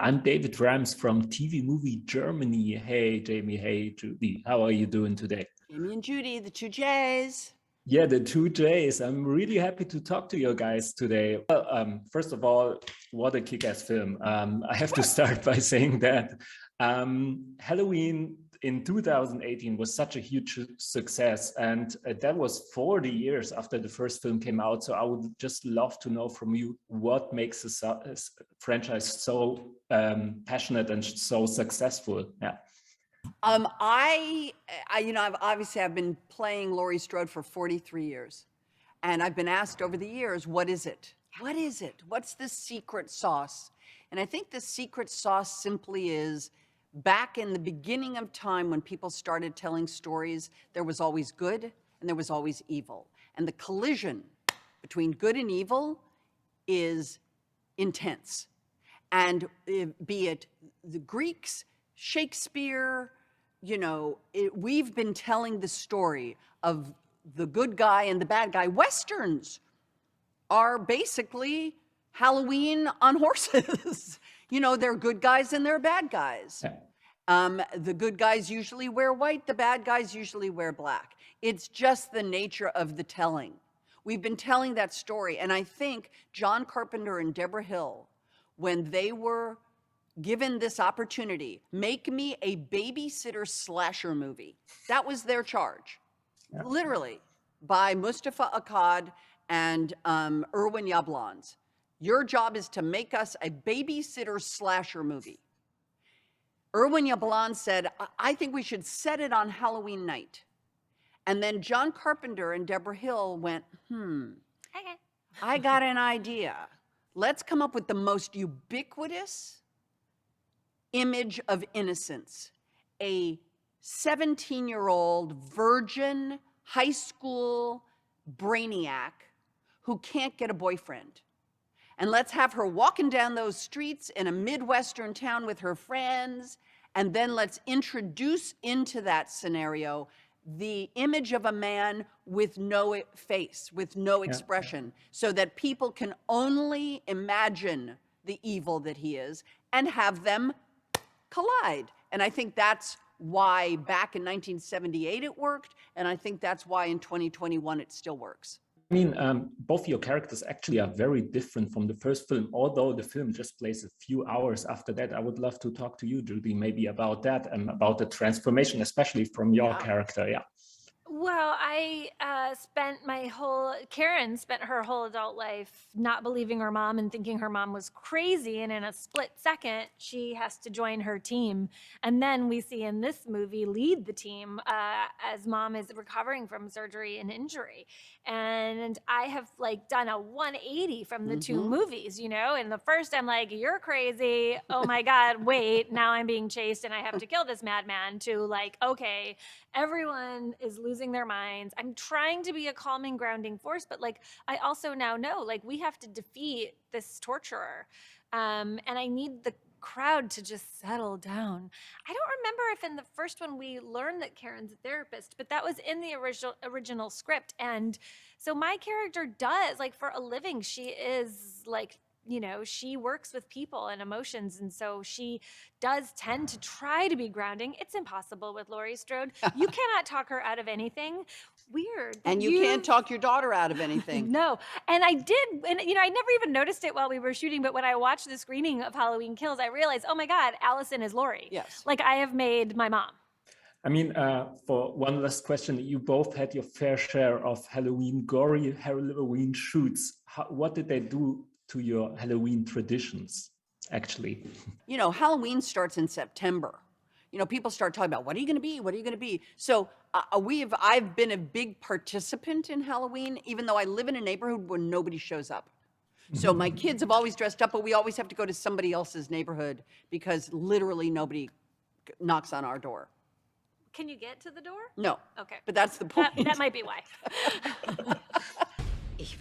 I'm David Rams from TV Movie Germany. Hey, Jamie. Hey, Judy. How are you doing today? Jamie and Judy, the two J's. Yeah, the two J's. I'm really happy to talk to you guys today. Well, first of all, what a kick-ass film. I have to start by saying that Halloween in 2018 was such a huge success, and that was 40 years after the first film came out. So I would just love to know from you what makes a franchise so passionate and so successful. Yeah. I've been playing Laurie Strode for 43 years, and I've been asked over the years, what is it? What is it? What's the secret sauce? And I think the secret sauce simply is, back in the beginning of time when people started telling stories, there was always good and there was always evil. And the collision between good and evil is intense. And be it the Greeks, Shakespeare, we've been telling the story of the good guy and the bad guy. Westerns are basically Halloween on horses. They're good guys and they're bad guys. The good guys usually wear white, the bad guys usually wear black. It's just the nature of the telling. We've been telling that story, and I think John Carpenter and Deborah Hill, when they were given this opportunity, make me a babysitter slasher movie. That was their charge, literally, by Mustafa Akkad and Irwin Yablans. Your job is to make us a babysitter slasher movie. Irwin Yablans said, I think we should set it on Halloween night. And then John Carpenter and Deborah Hill went, okay, I got an idea. Let's come up with the most ubiquitous image of innocence. A 17-year-old virgin high school brainiac who can't get a boyfriend. And let's have her walking down those streets in a Midwestern town with her friends, and then let's introduce into that scenario the image of a man with no face, with no expression, so that people can only imagine the evil that he is and have them collide. And I think that's why back in 1978 it worked, and I think that's why in 2021 it still works. I mean, both your characters actually are very different from the first film, although the film just plays a few hours after that. I would love to talk to you, Judy, maybe about that and about the transformation, especially from your character. Yeah. Well, Karen spent her whole adult life not believing her mom and thinking her mom was crazy. And in a split second, she has to join her team. And then we see in this movie lead the team as mom is recovering from surgery and injury. And I have done a 180 from the two movies, In the first, I'm like, you're crazy. Oh my God, wait, now I'm being chased and I have to kill this madman, to okay, everyone is losing their minds. I'm trying to be a calming, grounding force, but I also now know we have to defeat this torturer. And I need the crowd to just settle down. I don't remember if in the first one we learned that Karen's a therapist, but that was in the original script. And so my character does, for a living, she is she works with people and emotions. And so she does tend to try to be grounding. It's impossible with Laurie Strode. You cannot talk her out of anything. Weird. And you can't talk your daughter out of anything. No. And I did, and I never even noticed it while we were shooting, but when I watched the screening of Halloween Kills, I realized, oh my God, Allison is Laurie. Yes. I have made my mom. I mean, for one last question, you both had your fair share of gory Halloween shoots. What did they do to your Halloween traditions, actually? Halloween starts in September. People start talking about, what are you going to be? What are you going to be? So I've been a big participant in Halloween, even though I live in a neighborhood where nobody shows up. So my kids have always dressed up, but we always have to go to somebody else's neighborhood because literally nobody knocks on our door. Can you get to the door? No. Okay. But that's the point. That might be why. Ich will